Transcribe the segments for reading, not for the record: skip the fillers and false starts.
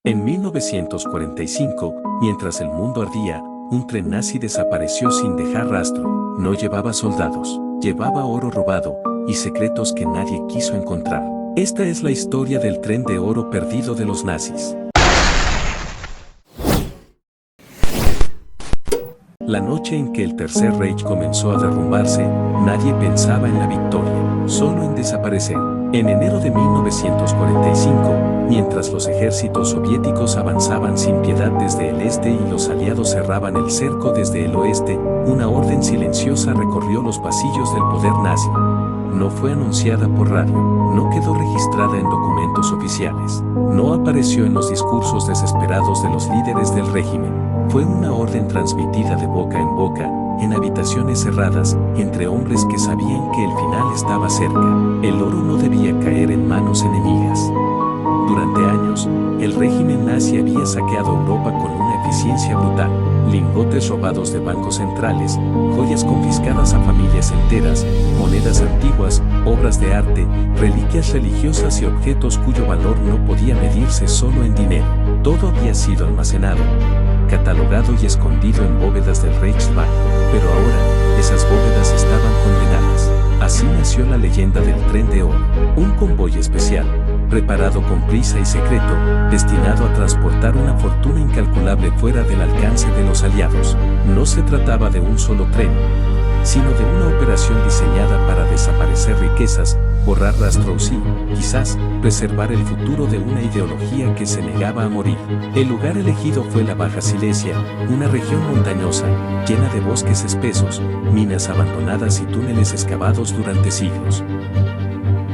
En 1945, mientras el mundo ardía, un tren nazi desapareció sin dejar rastro. No llevaba soldados, llevaba oro robado y secretos que nadie quiso encontrar. Esta es la historia del tren de oro perdido de los nazis. La noche en que el Tercer Reich comenzó a derrumbarse, nadie pensaba en la victoria, solo en desaparecer. En enero de 1945, mientras los ejércitos soviéticos avanzaban sin piedad desde el este y los aliados cerraban el cerco desde el oeste, una orden silenciosa recorrió los pasillos del poder nazi. No fue anunciada por radio, no quedó registrada en documentos oficiales, no apareció en los discursos desesperados de los líderes del régimen. Fue una orden transmitida de boca en boca, en habitaciones cerradas, entre hombres que sabían que el final estaba cerca. El oro no debía caer en manos enemigas. Durante años, el régimen nazi había saqueado Europa con una eficiencia brutal. Lingotes robados de bancos centrales, joyas confiscadas a familias enteras, monedas antiguas, obras de arte, reliquias religiosas y objetos cuyo valor no podía medirse solo en dinero. Todo había sido almacenado, catalogado y escondido en bóvedas del Reichsbank, pero ahora esas bóvedas estaban condenadas. Así nació la leyenda del Tren de Oro, un convoy especial, preparado con prisa y secreto, destinado a transportar una fortuna incalculable fuera del alcance de los aliados. No se trataba de un solo tren, sino de una operación diseñada para desaparecer riquezas, borrar rastros y, quizás, preservar el futuro de una ideología que se negaba a morir. El lugar elegido fue la Baja Silesia, una región montañosa, llena de bosques espesos, minas abandonadas y túneles excavados durante siglos.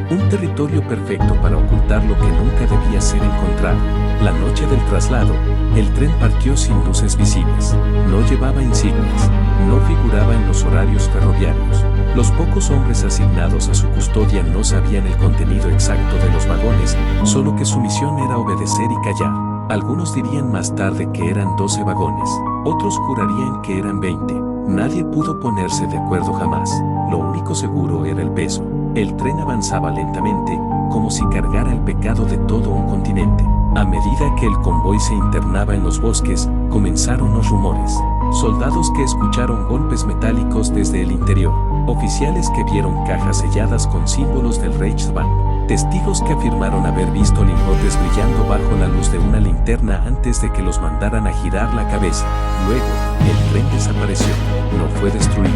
Un territorio perfecto para ocultar lo que nunca debía ser encontrado. La noche del traslado, el tren partió sin luces visibles. No llevaba insignias, no figuraba en los horarios ferroviarios. Los pocos hombres asignados a su custodia no sabían el contenido exacto de los vagones, solo que su misión era obedecer y callar. Algunos dirían más tarde que eran 12 vagones, otros jurarían que eran 20. Nadie pudo ponerse de acuerdo jamás. Lo único seguro era el peso. El tren avanzaba lentamente, como si cargara el pecado de todo un continente. A medida que el convoy se internaba en los bosques, comenzaron los rumores. Soldados que escucharon golpes metálicos desde el interior. Oficiales que vieron cajas selladas con símbolos del Reichsbank. Testigos que afirmaron haber visto lingotes brillando bajo la luz de una linterna antes de que los mandaran a girar la cabeza. Luego, el tren desapareció. No fue destruido,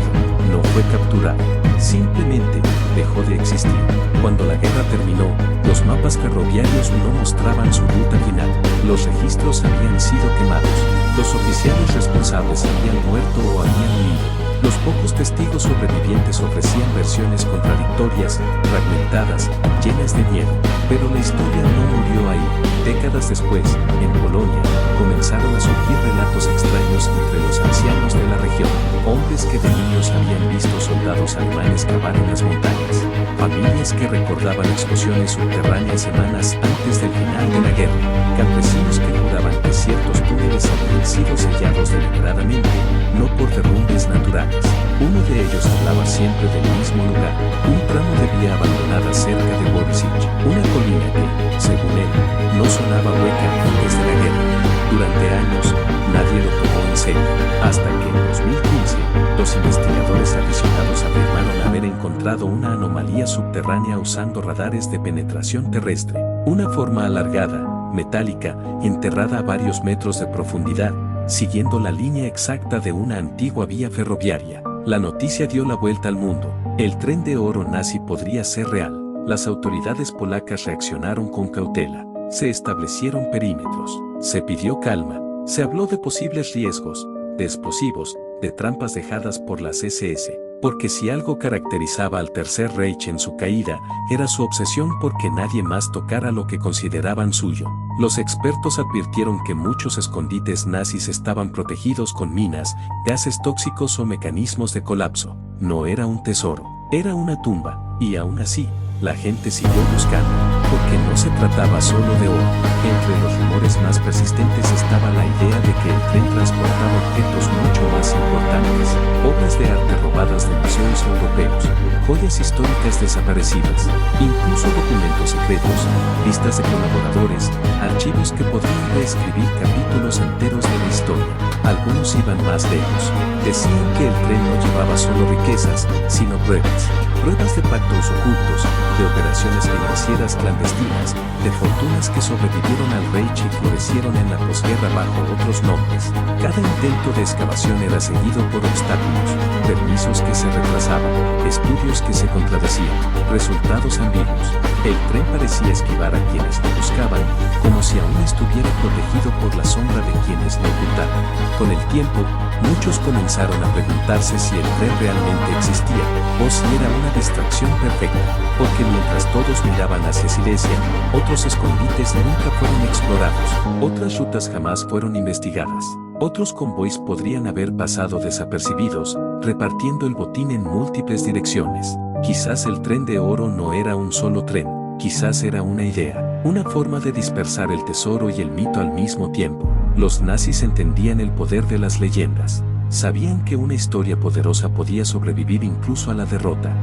no fue capturado. Simplemente dejó de existir. Cuando la guerra terminó, los mapas ferroviarios no mostraban su ruta final. Los registros habían sido quemados. Los oficiales responsables habían muerto o habían huido. Los pocos testigos sobrevivientes ofrecían versiones contradictorias, fragmentadas, llenas de miedo. Pero la historia no murió ahí. Décadas después, en Polonia, comenzaron a surgir relatos extraños entre los ancianos de la región. Hombres que de niños habían visto soldados alemanes cavar en las montañas. Familias que recordaban explosiones subterráneas semanas antes del final de la guerra. Campesinos que juraban que ciertos túneles habían sido sellados deliberadamente, no por derrumbes naturales. Uno de ellos hablaba siempre del mismo lugar, un tramo de vía abandonada cerca de Borisich, una colina que, según él, no sonaba hueca antes de la guerra. Durante años, nadie lo tomó en serio, hasta que en 2015, los investigadores aficionados afirmaron haber encontrado una anomalía subterránea usando radares de penetración terrestre, una forma alargada, metálica, enterrada a varios metros de profundidad, siguiendo la línea exacta de una antigua vía ferroviaria. La noticia dio la vuelta al mundo. El tren de oro nazi podría ser real. Las autoridades polacas reaccionaron con cautela. Se establecieron perímetros. Se pidió calma. Se habló de posibles riesgos, de explosivos, de trampas dejadas por las SS. Porque si algo caracterizaba al Tercer Reich en su caída, era su obsesión porque nadie más tocara lo que consideraban suyo. Los expertos advirtieron que muchos escondites nazis estaban protegidos con minas, gases tóxicos o mecanismos de colapso. No era un tesoro, era una tumba, y aún así, la gente siguió buscando. porque no se trataba solo de oro. Entre los rumores más persistentes estaba la idea de que el tren transportaba objetos mucho más importantes, obras de arte robadas de museos europeos, joyas históricas desaparecidas, incluso documentos secretos, listas de colaboradores, archivos que podrían reescribir capítulos enteros de la historia. Algunos iban más lejos. Decían que el tren no llevaba solo riquezas, sino pruebas de pactos ocultos, de operaciones financieras clandestinas, de fortunas que sobrevivieron al Reich y florecieron en la posguerra bajo otros nombres. Cada intento de excavación era seguido por obstáculos, permisos que se retrasaban, estudios que se contradecían, resultados ambiguos. El tren parecía esquivar a quienes lo buscaban, como si aún estuviera protegido por la sombra de quienes lo ocultaban. Con el tiempo, muchos comenzaron a preguntarse si el tren realmente existía, o si era una distracción perfecta, porque mientras todos miraban hacia Silesia, otros escondites nunca fueron explorados, otras rutas jamás fueron investigadas. Otros convoys podrían haber pasado desapercibidos, repartiendo el botín en múltiples direcciones. Quizás el tren de oro no era un solo tren, quizás era una idea, una forma de dispersar el tesoro y el mito al mismo tiempo. Los nazis entendían el poder de las leyendas. Sabían que una historia poderosa podía sobrevivir incluso a la derrota.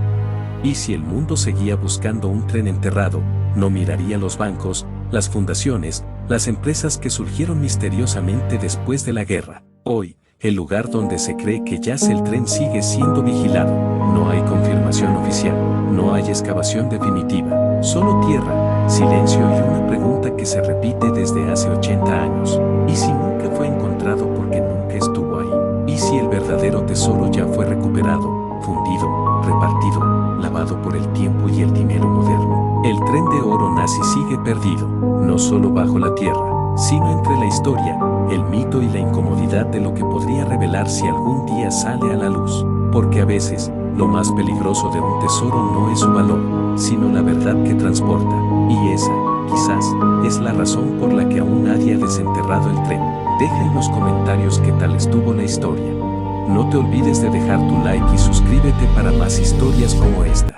Y si el mundo seguía buscando un tren enterrado, no miraría los bancos, las fundaciones, las empresas que surgieron misteriosamente después de la guerra. Hoy, el lugar donde se cree que yace el tren sigue siendo vigilado. No hay confirmación oficial, no hay excavación definitiva, solo tierra, silencio y una pregunta que se repite desde hace 80 años. ¿Y si nunca fue encontrado porque nunca estuvo ahí? ¿Y si el verdadero tesoro ya fue recuperado, fundido, repartido, lavado por el tiempo y el dinero moderno? El tren de oro nazi sigue perdido, no solo bajo la tierra, sino entre la historia, el mito y la incomodidad de lo que podría revelar si algún día sale a la luz. Porque a veces, lo más peligroso de un tesoro no es su valor, sino la verdad que transporta. Y esa, quizás, es la razón por la que aún nadie ha desenterrado el tren. Deja en los comentarios qué tal estuvo la historia. No te olvides de dejar tu like y suscríbete para más historias como esta.